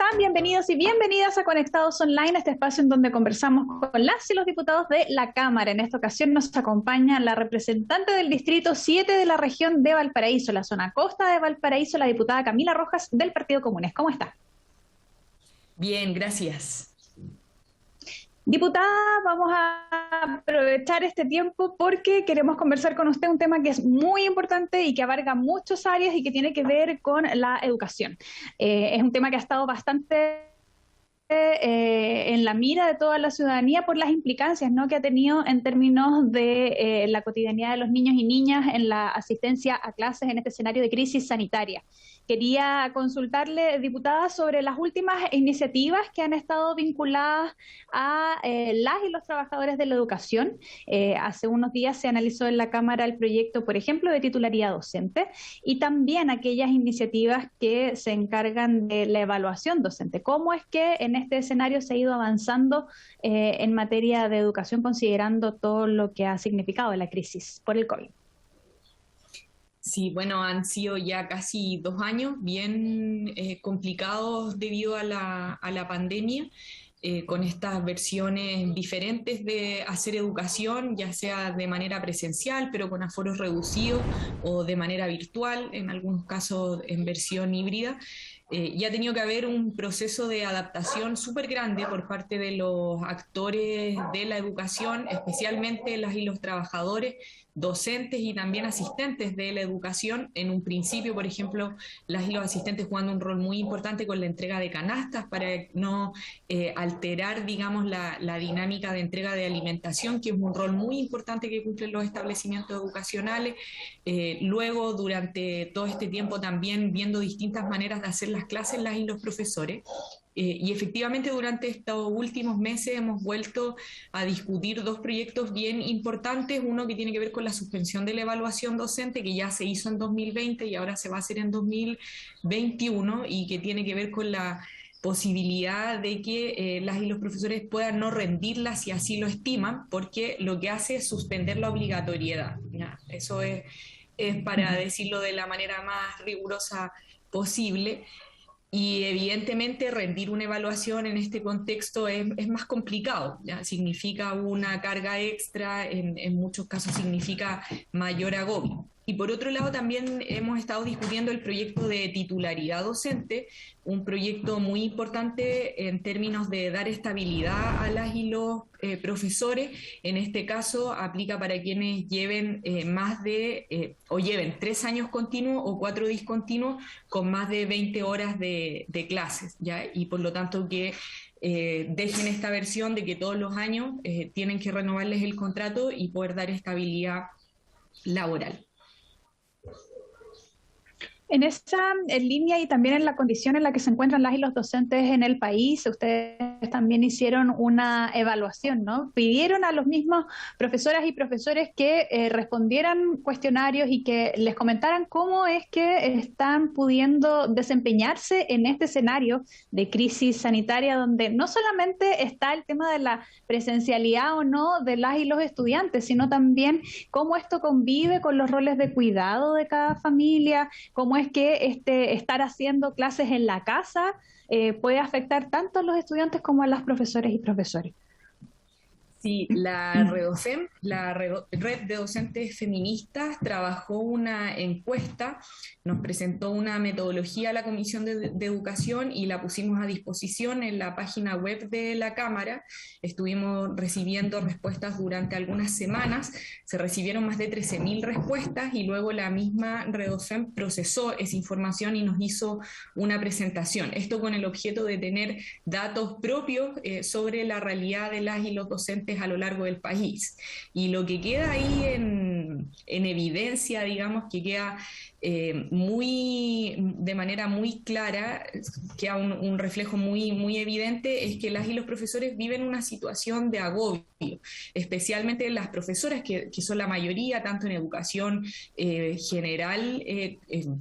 están? Bienvenidos y bienvenidas a Conectados Online, este espacio en donde conversamos con las y los diputados de la Cámara. En esta ocasión nos acompaña la representante del Distrito 7 de la región de Valparaíso, la zona costa de Valparaíso, la diputada Camila Rojas del Partido Comunes. ¿Cómo está? Bien, gracias. Diputada, vamos a aprovechar este tiempo porque queremos conversar con usted un tema que es muy importante y que abarca muchas áreas y que tiene que ver con la educación. Es un tema que ha estado bastante en la mira de toda la ciudadanía por las implicancias, ¿no?, que ha tenido en términos de la cotidianidad de los niños y niñas en la asistencia a clases en este escenario de crisis sanitaria. Quería consultarle, diputada, sobre las últimas iniciativas que han estado vinculadas a las y los trabajadores de la educación. Hace unos días se analizó en la Cámara el proyecto, por ejemplo, de titularidad docente y también aquellas iniciativas que se encargan de la evaluación docente. ¿Cómo es que en este escenario se ha ido avanzando en materia de educación considerando todo lo que ha significado la crisis por el COVID? Sí, bueno, han sido ya casi 2 años bien complicados debido a la pandemia, con estas versiones diferentes de hacer educación, ya sea de manera presencial, pero con aforos reducidos, o de manera virtual, en algunos casos en versión híbrida. Y ha tenido que haber un proceso de adaptación súper grande por parte de los actores de la educación, especialmente las y los trabajadores, docentes y también asistentes de la educación. En un principio, por ejemplo, las y los asistentes jugando un rol muy importante con la entrega de canastas para no alterar, digamos, la dinámica de entrega de alimentación, que es un rol muy importante que cumplen los establecimientos educacionales. Luego, durante todo este tiempo, también viendo distintas maneras de hacer las clases, las y los profesores. Y efectivamente durante estos últimos meses hemos vuelto a discutir dos proyectos bien importantes, uno que tiene que ver con la suspensión de la evaluación docente, que ya se hizo en 2020 y ahora se va a hacer en 2021, y que tiene que ver con la posibilidad de que las y los profesores puedan no rendirla si así lo estiman, porque lo que hace es suspender la obligatoriedad, ¿ya? Eso es para decirlo de la manera más rigurosa posible. Y evidentemente rendir una evaluación en este contexto es más complicado, ¿ya? Significa una carga extra, en muchos casos significa mayor agobio. Y por otro lado también hemos estado discutiendo el proyecto de titularidad docente, un proyecto muy importante en términos de dar estabilidad a las y los profesores. En este caso aplica para quienes lleven o lleven 3 años continuos o 4 discontinuos con más de 20 horas de clases, ¿ya? Y por lo tanto que dejen esta versión de que todos los años tienen que renovarles el contrato y poder dar estabilidad laboral. En esa línea y también en la condición en la que se encuentran las y los docentes en el país, ustedes también hicieron una evaluación, ¿no? Pidieron a los mismos profesoras y profesores que respondieran cuestionarios y que les comentaran cómo es que están pudiendo desempeñarse en este escenario de crisis sanitaria, donde no solamente está el tema de la presencialidad o no de las y los estudiantes, sino también cómo esto convive con los roles de cuidado de cada familia, cómo es que estar haciendo clases en la casa puede afectar tanto a los estudiantes como a las profesores y profesores. Sí, la REDOFEM, la Red de Docentes Feministas, trabajó una encuesta, nos presentó una metodología a la Comisión de Educación y la pusimos a disposición en la página web de la Cámara. Estuvimos recibiendo respuestas durante algunas semanas, se recibieron más de 13.000 respuestas y luego la misma REDOFEM procesó esa información y nos hizo una presentación. Esto con el objeto de tener datos propios sobre la realidad de las y los docentes a lo largo del país. Y lo que queda ahí en evidencia, digamos, que queda de manera muy clara, queda un reflejo muy evidente, es que las y los profesores viven una situación de agobio, especialmente las profesoras, que son la mayoría, tanto en educación general,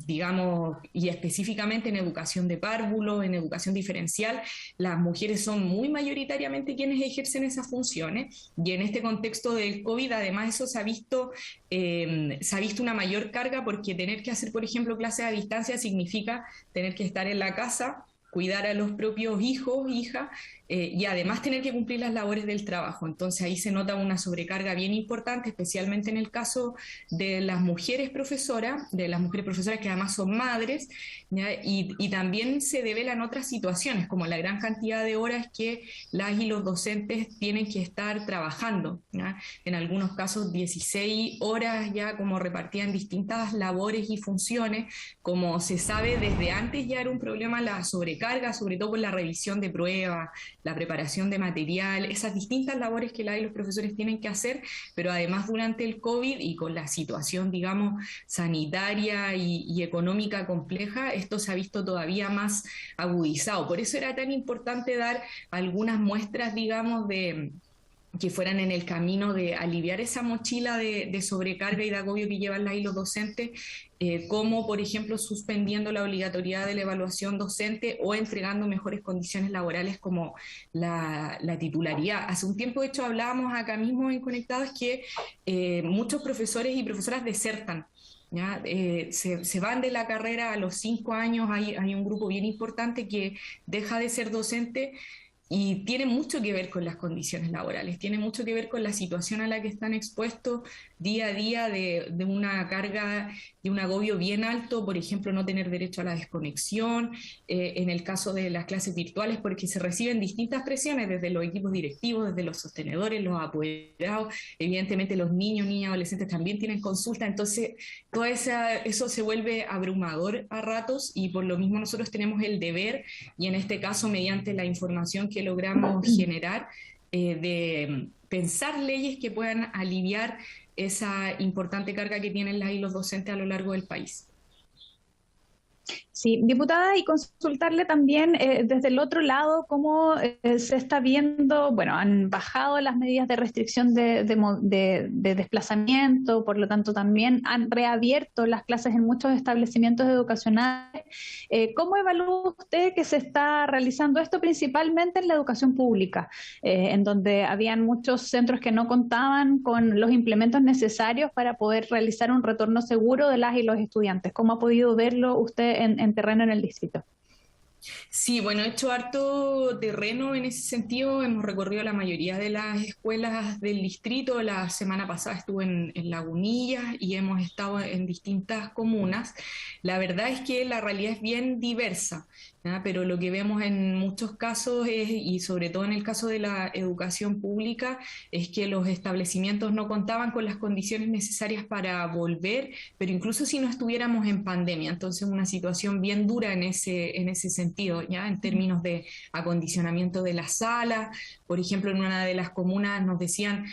digamos, y específicamente en educación de párvulo, en educación diferencial. Las mujeres son muy mayoritariamente quienes ejercen esas funciones, y en este contexto del COVID, además, eso se ha visto una mayor carga, porque tener que hacer, por ejemplo, clases a distancia significa tener que estar en la casa cuidar a los propios hijos, hijas, y además tener que cumplir las labores del trabajo. Entonces ahí se nota una sobrecarga bien importante, especialmente en el caso de las mujeres profesoras, que además son madres, ¿ya? Y también se develan otras situaciones, como la gran cantidad de horas que las y los docentes tienen que estar trabajando, ¿ya? En algunos casos 16 horas ya como repartidas en distintas labores y funciones. Como se sabe desde antes ya era un problema la sobrecarga, sobre todo por la revisión de pruebas, la preparación de material, esas distintas labores que las y los profesores tienen que hacer, pero además durante el COVID y con la situación, digamos, sanitaria y económica compleja, esto se ha visto todavía más agudizado. Por eso era tan importante dar algunas muestras, digamos, de que fueran en el camino de aliviar esa mochila de sobrecarga y de agobio que llevan las y los docentes, como por ejemplo suspendiendo la obligatoriedad de la evaluación docente o entregando mejores condiciones laborales como la titularidad. Hace un tiempo, de hecho, hablábamos acá mismo en Conectados que muchos profesores y profesoras desertan. ¿Ya? Se van de la carrera a los 5 años, hay un grupo bien importante que deja de ser docente y tiene mucho que ver con las condiciones laborales, tiene mucho que ver con la situación a la que están expuestos día a día de una carga y un agobio bien alto, por ejemplo, no tener derecho a la desconexión, en el caso de las clases virtuales, porque se reciben distintas presiones desde los equipos directivos, desde los sostenedores, los apoderados, evidentemente los niños, niñas, adolescentes también tienen consulta, entonces eso se vuelve abrumador a ratos y por lo mismo nosotros tenemos el deber, y en este caso mediante la información que logramos generar, de pensar leyes que puedan aliviar esa importante carga que tienen las y los docentes a lo largo del país. Sí, diputada, y consultarle también desde el otro lado cómo se está viendo, bueno, han bajado las medidas de restricción de desplazamiento, por lo tanto también han reabierto las clases en muchos establecimientos educacionales. ¿Cómo evalúa usted que se está realizando esto principalmente en la educación pública, en donde habían muchos centros que no contaban con los implementos necesarios para poder realizar un retorno seguro de las y los estudiantes? ¿Cómo ha podido verlo usted en terreno en el distrito? Sí, bueno, he hecho harto terreno en ese sentido. Hemos recorrido la mayoría de las escuelas del distrito. La semana pasada estuve en Lagunillas y hemos estado en distintas comunas. La verdad es que la realidad es bien diversa, ¿ya? Pero lo que vemos en muchos casos es, y sobre todo en el caso de la educación pública, es que los establecimientos no contaban con las condiciones necesarias para volver, pero incluso si no estuviéramos en pandemia. Entonces, una situación bien dura en ese sentido, ¿ya? En términos de acondicionamiento de la sala. Por ejemplo, en una de las comunas nos decían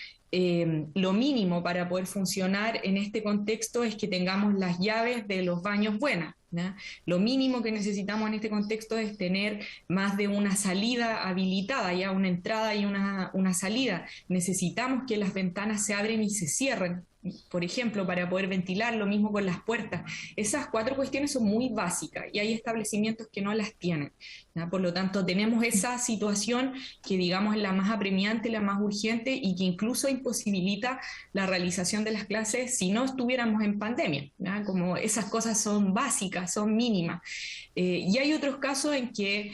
lo mínimo para poder funcionar en este contexto es que tengamos las llaves de los baños buenas, ¿ya? Lo mínimo que necesitamos en este contexto es tener más de una salida habilitada, ya una entrada y una salida. Necesitamos que las ventanas se abren y se cierren, por ejemplo, para poder ventilar, lo mismo con las puertas. Esas 4 cuestiones son muy básicas y hay establecimientos que no las tienen, ¿ya? Por lo tanto, tenemos esa situación que digamos es la más apremiante, la más urgente y que incluso imposibilita la realización de las clases si no estuviéramos en pandemia, ¿ya? Como esas cosas son básicas, son mínimas. Y hay otros casos en que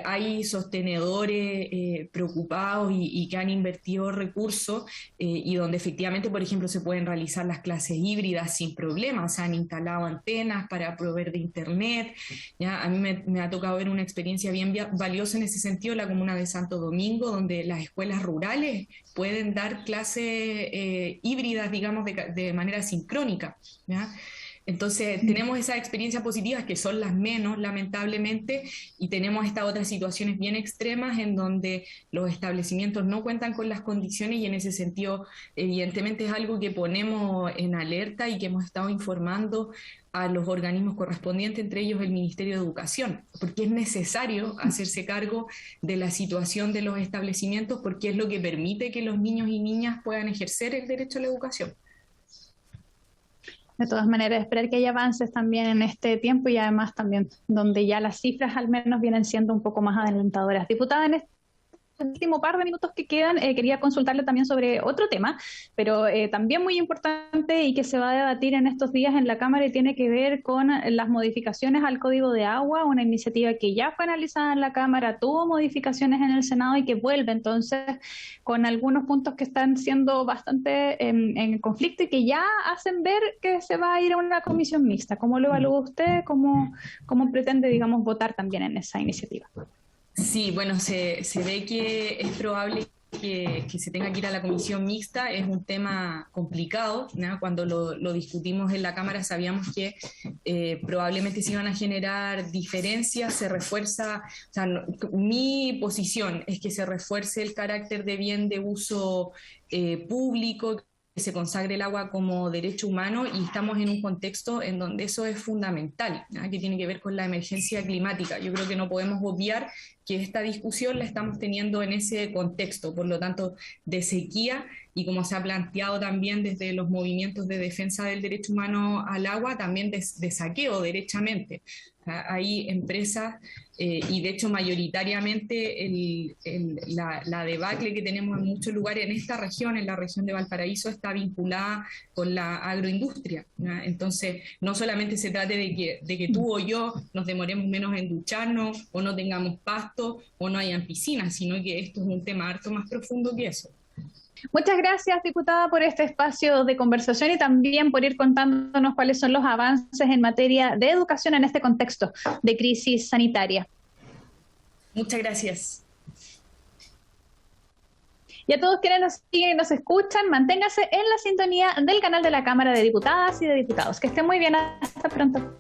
hay sostenedores preocupados y que han invertido recursos y donde efectivamente, por ejemplo, se pueden realizar las clases híbridas sin problemas. Se han instalado antenas para proveer de internet. ¿Ya? A mí me ha tocado ver una experiencia bien valiosa en ese sentido en la comuna de Santo Domingo, donde las escuelas rurales pueden dar clases híbridas, digamos, de manera sincrónica, ¿ya? Entonces, tenemos esas experiencias positivas que son las menos, lamentablemente, y tenemos estas otras situaciones bien extremas en donde los establecimientos no cuentan con las condiciones y en ese sentido, evidentemente, es algo que ponemos en alerta y que hemos estado informando a los organismos correspondientes, entre ellos el Ministerio de Educación, porque es necesario hacerse cargo de la situación de los establecimientos porque es lo que permite que los niños y niñas puedan ejercer el derecho a la educación. De todas maneras, esperar que haya avances también en este tiempo y además también donde ya las cifras al menos vienen siendo un poco más adelantadoras. Diputada, último par de minutos que quedan, quería consultarle también sobre otro tema, pero también muy importante y que se va a debatir en estos días en la Cámara y tiene que ver con las modificaciones al Código de Agua, una iniciativa que ya fue analizada en la Cámara, tuvo modificaciones en el Senado y que vuelve entonces con algunos puntos que están siendo bastante en conflicto y que ya hacen ver que se va a ir a una comisión mixta. ¿Cómo lo evalúa usted? ¿Cómo pretende, digamos, votar también en esa iniciativa? Sí, bueno, se ve que es probable que se tenga que ir a la comisión mixta. Es un tema complicado, ¿no? Cuando lo discutimos en la Cámara sabíamos que probablemente se iban a generar diferencias, se refuerza, o sea, mi posición es que se refuerce el carácter de bien de uso público, que se consagre el agua como derecho humano, y estamos en un contexto en donde eso es fundamental, ¿no? Que tiene que ver con la emergencia climática. Yo creo que no podemos obviar que esta discusión la estamos teniendo en ese contexto, por lo tanto, de sequía, y como se ha planteado también desde los movimientos de defensa del derecho humano al agua, también de saqueo derechamente. Hay empresas y de hecho mayoritariamente la debacle que tenemos en muchos lugares en esta región, en la región de Valparaíso, está vinculada con la agroindustria, ¿no? Entonces no solamente se trate de que tú o yo nos demoremos menos en ducharnos o no tengamos pasto o no hayan piscinas, sino que esto es un tema harto más profundo que eso. Muchas gracias, diputada, por este espacio de conversación y también por ir contándonos cuáles son los avances en materia de educación en este contexto de crisis sanitaria. Muchas gracias. Y a todos quienes nos siguen y nos escuchan, manténgase en la sintonía del canal de la Cámara de Diputadas y de Diputados. Que estén muy bien, hasta pronto.